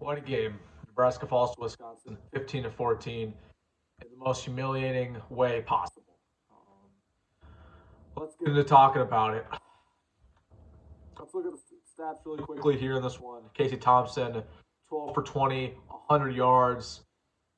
What a game. Nebraska falls to Wisconsin 15-14 in the most humiliating way possible. Let's get into talking about it. Let's look at the stats really quickly here in this one. Casey Thompson, 12 for 20, 100 yards.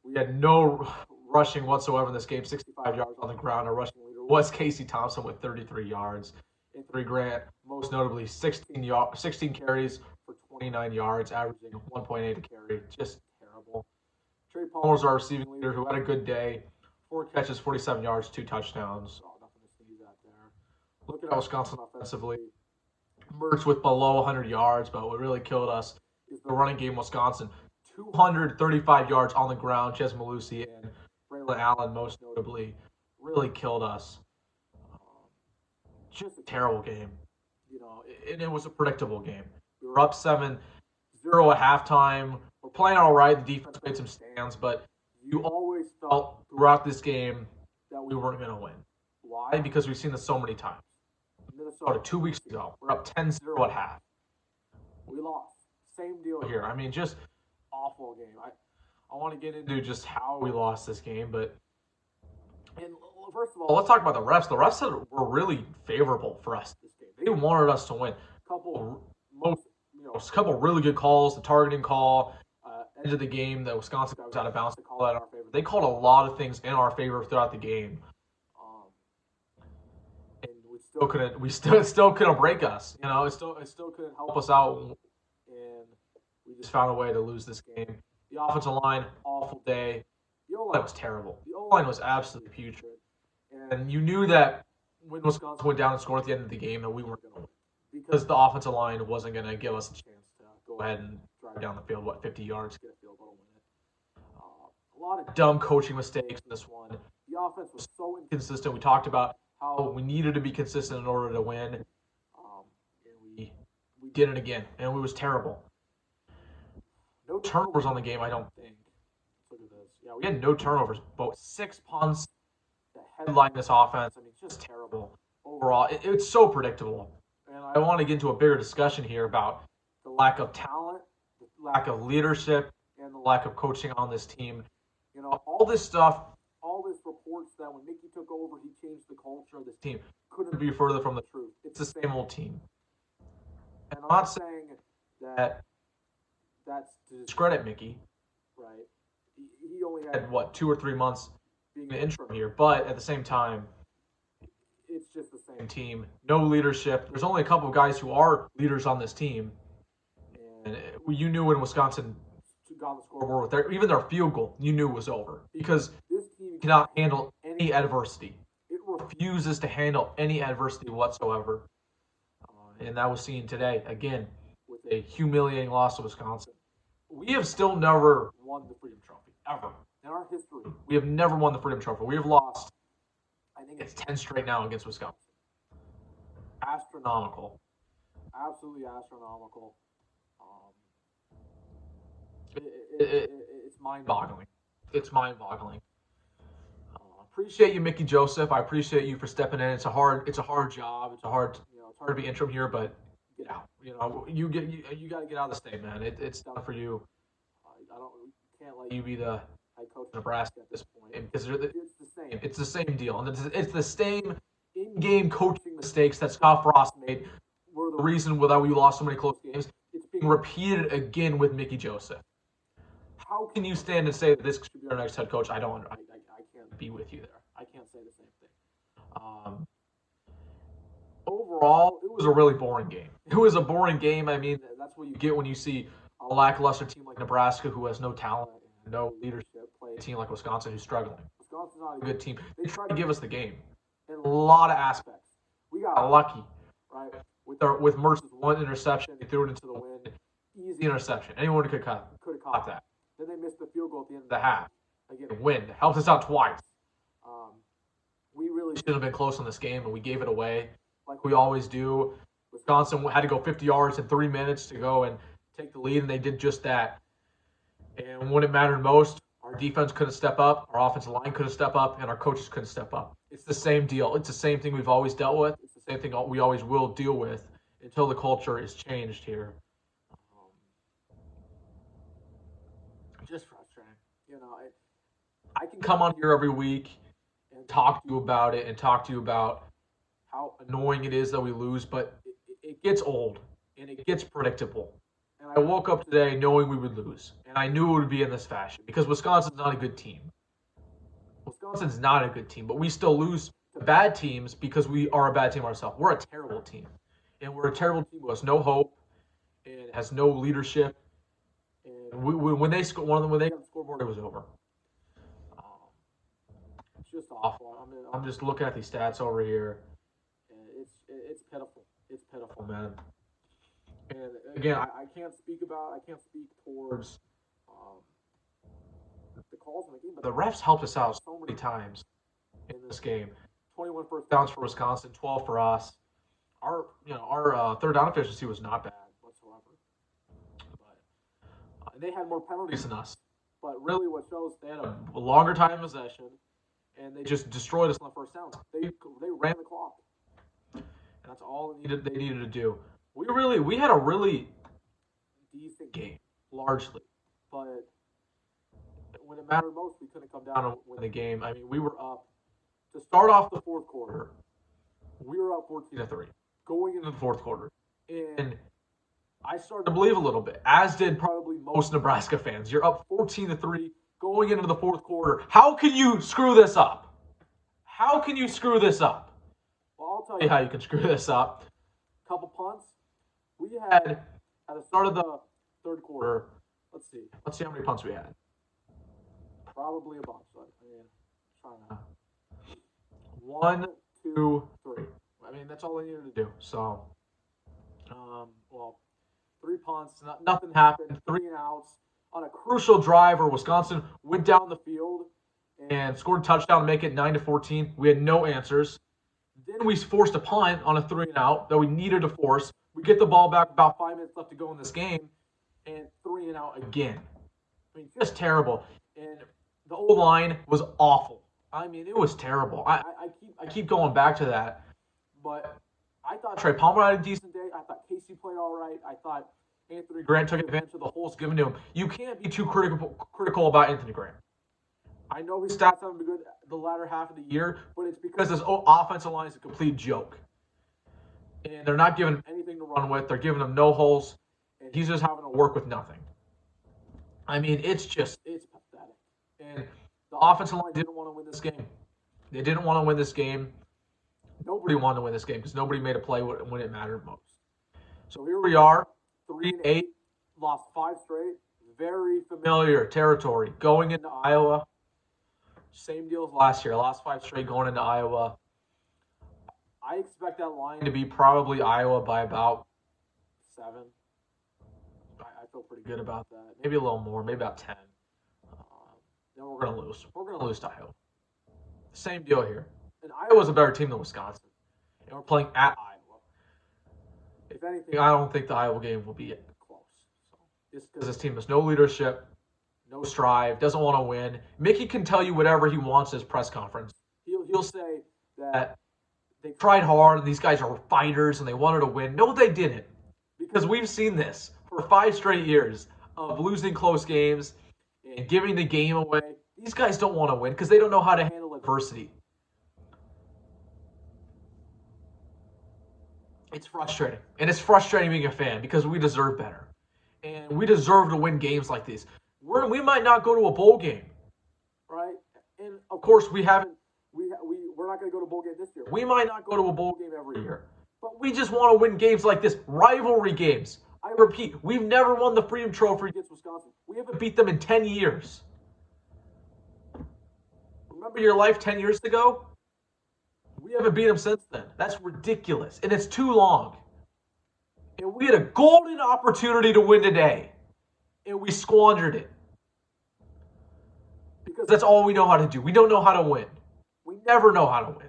We had no rushing whatsoever in this game, 65 yards on the ground. Our rushing leader was Casey Thompson with 33 yards. Anthony Grant, most notably, 16 carries for 29 yards, averaging 1.8 a carry. Just terrible. Trey Palmer was our receiving leader, who had a good day. 4 catches, 47 yards, 2 touchdowns. Oh, nothing to sneeze at there. Looking at Wisconsin offensively, merged with below 100 yards, but what really killed us is the running game. Wisconsin, 235 yards on the ground. Ches Malusi and Braylon Allen, most notably, really killed us. Just a terrible game. And it was a predictable game. We were up 7-0 at halftime. We're playing all right. The defense made some stands, but you always felt throughout this game that we weren't going to win. Why? Because we've seen this so many times. Minnesota 2 weeks ago, we're up 10-0 at half. We lost. Same deal here. I mean, just awful game. I want to get into just how we lost this game, but first of all, let's talk about the refs. The refs were really favorable for us this game. They wanted us to win. A couple really good calls. The targeting call, end of the game, the Wisconsin guy was out of bounds. They called that in our favor. They called a lot of things in our favor throughout the game, and we still couldn't break us. It still couldn't help us out, and we just found a way to lose this game. The offensive line, awful day. The O-line was terrible. The O-line was absolutely putrid. And you knew that when Wisconsin went down and scored at the end of the game that we weren't going to win because the offensive line wasn't going to give us a chance to go ahead and drive down the field, 50 yards, get a field goal, win it. A lot of dumb coaching mistakes in this one. The offense was so inconsistent. We talked about how we needed to be consistent in order to win, and we did it again, and it was terrible. No turnovers on the game, I don't think. Let's look at this. Yeah, we had no turnovers, but 6 punts. Headline this offense. I mean, just terrible overall. It's so predictable. And I want to get into a bigger discussion here about the lack of talent, the lack of leadership, and the lack of coaching on this team. All this stuff, all this reports that when Mickey took over, he changed the culture of this team. Couldn't be further from the truth. It's the same old team. And I'm not saying that that's to discredit Mickey, right? He only had, 2 or 3 months being an interim here, but at the same time, it's just the same team. No leadership. There's only a couple of guys who are leaders on this team, and you knew when Wisconsin got on the scoreboard with even their field goal, you knew it was over because this team cannot handle any adversity. It refuses to handle any adversity whatsoever, and that was seen today again with a humiliating loss to Wisconsin. We have still never won the Freedom Trophy ever. In our history, we have never won the Freedom Trophy. We have lost, I think it's 10 straight now against Wisconsin. Astronomical. Absolutely astronomical. It's mind-boggling. It's mind-boggling. Appreciate you, Mickey Joseph. I appreciate you for stepping in. It's a hard job. It's hard to be interim here, but get out. You got to get out of the state, man. It's done for you. Can't let you be the head coach of Nebraska at this point because it's the same. It's the same deal, and it's the same in-game coaching mistakes that Scott Frost made were the reason why we lost so many close games. It's being repeated again with Mickey Joseph. How can you stand and say that this should be our next head coach? I can't be with you there. I can't say the same thing. Overall, it was a really boring game. It was a boring game. I mean, that's what you get when you see a lackluster team like Nebraska who has no talent and no leadership play a team like Wisconsin who's struggling. Wisconsin's not a good team. They tried to give us the game in a lot of aspects. We got lucky, right? With Mertz's one interception, they threw it into the wind. Easy interception. Anyone could have caught that. Then they missed the field goal at the end of the half. Again, wind helped us out twice. We really should have been close on this game, and we gave it away like we always do. Wisconsin had to go 50 yards in 3 minutes to go and take the lead, and they did just that. And when it mattered most, our defense couldn't step up, our offensive line couldn't step up, and our coaches couldn't step up. It's the same deal. It's the same thing we've always dealt with. It's the same thing we always will deal with until the culture is changed here. Just frustrating. I can come on here every week and talk to you about it and talk to you about how annoying it is that we lose, but it gets old and it gets predictable. And I woke up today knowing we would lose, and I knew it would be in this fashion because Wisconsin's not a good team. Wisconsin's not a good team, but we still lose to bad teams because we are a bad team ourselves. We're a terrible team, and we're a terrible team who has no hope and has no leadership. And when they got on the scoreboard, it was over. It's just awful. I'm just looking at these stats over here, and it's pitiful. It's pitiful, man. And again, I can't speak towards the calls in the game, but the refs helped us out so many times in this game. 21 first downs for Wisconsin, 12 for us. Our third down efficiency was not bad whatsoever, but they had more penalties than us. But really, what shows they had a longer time in possession, and they just destroyed us on the first down. They ran the clock, and that's all they needed to do. We had a really decent game, largely, but when it mattered most, we couldn't come down and win the game. I mean, we were up to start off the fourth quarter. We were up 14-3 going into the fourth quarter, and I started to believe a little bit, as did probably most Nebraska fans. You're up 14-3 going into the fourth quarter. How can you screw this up? How can you screw this up? Well, I'll tell you how you can screw this up. A couple punts. We had, at the start of the third quarter, let's see how many punts we had. Probably a bunch. Trying to. 1, 2, 3. I mean, that's all I needed to do. So, 3 punts, nothing happened. 3 and outs on a crucial drive where Wisconsin went down the field and scored a touchdown to make it 9-14. We had no answers. Then we forced a punt on a 3 and out that we needed to force. We get the ball back, about 5 minutes left to go in this game, and 3 and out again. I mean, just terrible. And the O-line was awful. I mean, it was terrible. I keep going back to that, but I thought Trey Palmer had a decent day. I thought Casey played all right. I thought Anthony Grant took advantage of the holes given to him. You can't be too critical about Anthony Grant. I know his stats haven't been good the latter half of the year, but it's because this offensive line is a complete joke. And they're not giving him anything to run with. They're giving him no holes, and he's just having to work with nothing. I mean, it's pathetic. And the offensive line didn't want to win this game. They didn't want to win this game. Nobody wanted to win this game because nobody made a play when it mattered most. So here we are, 3-8, lost 5 straight. Very familiar territory going into Iowa. Same deal as last year. Lost 5 straight going into Iowa. I expect that line to be probably Iowa by about 7. I feel pretty good about that. Maybe a little more, maybe about 10. Then we're going to lose. We're going to lose to Iowa. Same deal here. And Iowa's a better team than Wisconsin. And we're playing at Iowa. If anything, I don't think the Iowa game will be close. So, just because this team has no leadership, no strive, doesn't want to win. Mickey can tell you whatever he wants at his press conference. He'll say that they tried hard and these guys are fighters and they wanted to win. No, they didn't. Because we've seen this for 5 straight years of losing close games and giving the game away. These guys don't want to win because they don't know how to handle adversity. It's frustrating. And it's frustrating being a fan because we deserve better. And we deserve to win games like these. We might not go to a bowl game, right? And, of course, we're not going to go to a bowl game this year. We might not go to a bowl game every year. But we just want to win games like this, rivalry games. I repeat, we've never won the Freedom Trophy against Wisconsin. We haven't beat them in 10 years. Remember your life 10 years ago? We haven't beat them since then. That's ridiculous. And it's too long. And we had a golden opportunity to win today. And we squandered it. Because that's all we know how to do. We don't know how to win. We never know how to win.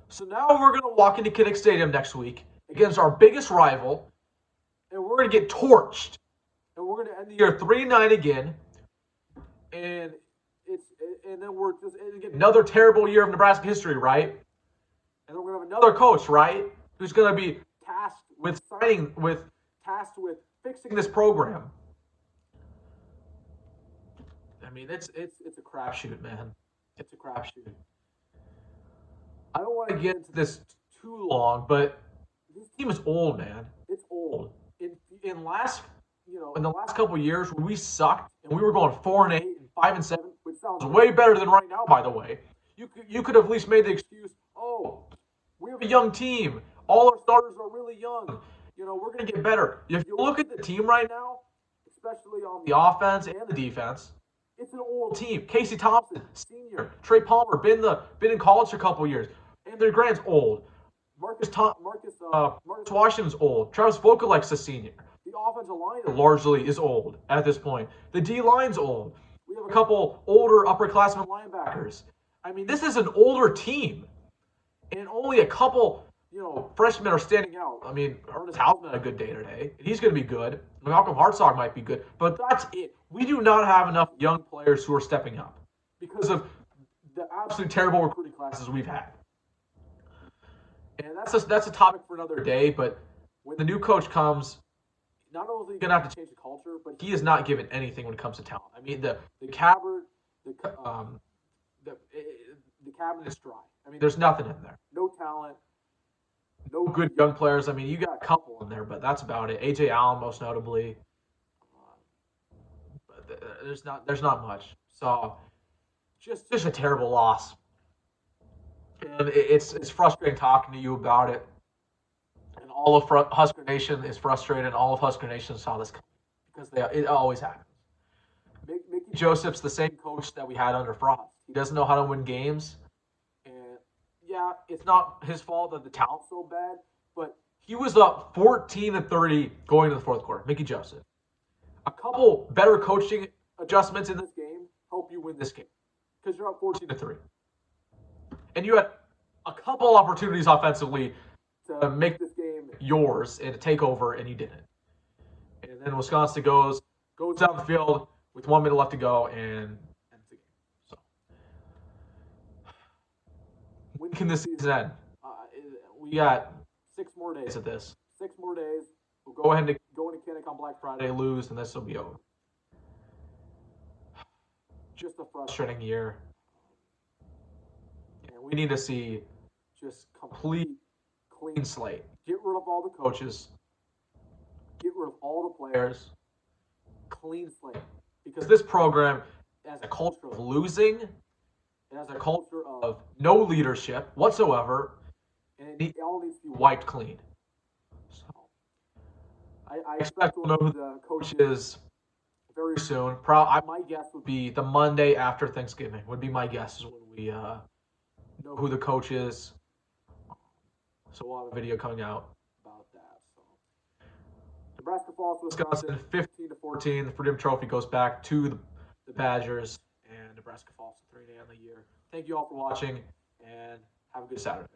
So now we're going to walk into Kinnick Stadium next week against our biggest rival. And we're going to get torched. And we're going to end the year 3-9 again. And then we're just going to get another terrible year of Nebraska history, right? And then we're going to have another coach, right? Who's going to be tasked with fixing this program. mean, it's a crapshoot, man. It's a crapshoot. I don't want to get into this too long, but this team is old, man. It's old. In last, in the last couple of years when we sucked and we were going 4-8 and 5-7, which sounds way better than right now, by the way. You could have at least made the excuse, oh, we have a young team. All our starters are really young. We're going to get better. If you look at the team right now, especially on the offense and the defense, it's an old team. Casey Thompson, senior. Trey Palmer, been in college for a couple years. Anthony Grant's old. Marcus Washington's old. Travis Vokalek's a senior. The offensive line largely is old at this point. The D line's old. We have a couple older upperclassmen linebackers. I mean, this is an older team, and only a couple freshmen are standing out. I mean, Ernest Hausman had a good day today, and he's going to be good. Malcolm Hartzog might be good, but that's it. We do not have enough young players who are stepping up because of the absolute terrible recruiting classes we've had. And that's a topic for another day, but when the new coach comes, not only is he going to have to change the culture, but he is not given anything when it comes to talent. I mean, the cabinet is dry. I mean, there's nothing in there. No talent. No good young players. I mean, you got a couple in there, but that's about it. A.J. Allen, most notably. But there's not much. So, just a terrible loss. And it's frustrating talking to you about it. And all of Husker Nation is frustrated. All of Husker Nation saw this coming because it always happens. Mickey Joseph's the same coach that we had under Frost. He doesn't know how to win games. Yeah, it's not his fault that the talent's so bad, but he was up 14-30 going to the fourth quarter. Mickey Joseph. A couple better coaching adjustments in this game help you win this game because you're up 14-3. And you had a couple opportunities offensively to make this game yours and to take over, and you didn't. And then Wisconsin goes down the field with 1 minute left to go and ends the game. So, when can this season end? We got 6 more days of this. 6 more days. We'll go ahead and go into Kinnick on Black Friday, lose, and this will be over. Just a frustrating year. And we need to see just complete clean slate. Get rid of all the coaches. Get rid of all the players. Clean slate. Because this program has a culture of losing. It has a culture of no leadership whatsoever. And it all needs to be wiped clean. So I expect we'll know who the coach is very soon. My guess would be the Monday after Thanksgiving would be my guess is when we know who the coach is. So we'll have a video coming out about that. So Nebraska falls to Wisconsin 15-14. The Freedom Trophy goes back to the Badgers, and Nebraska falls to 3-8 on the year. Thank you all for watching, and have a good Saturday.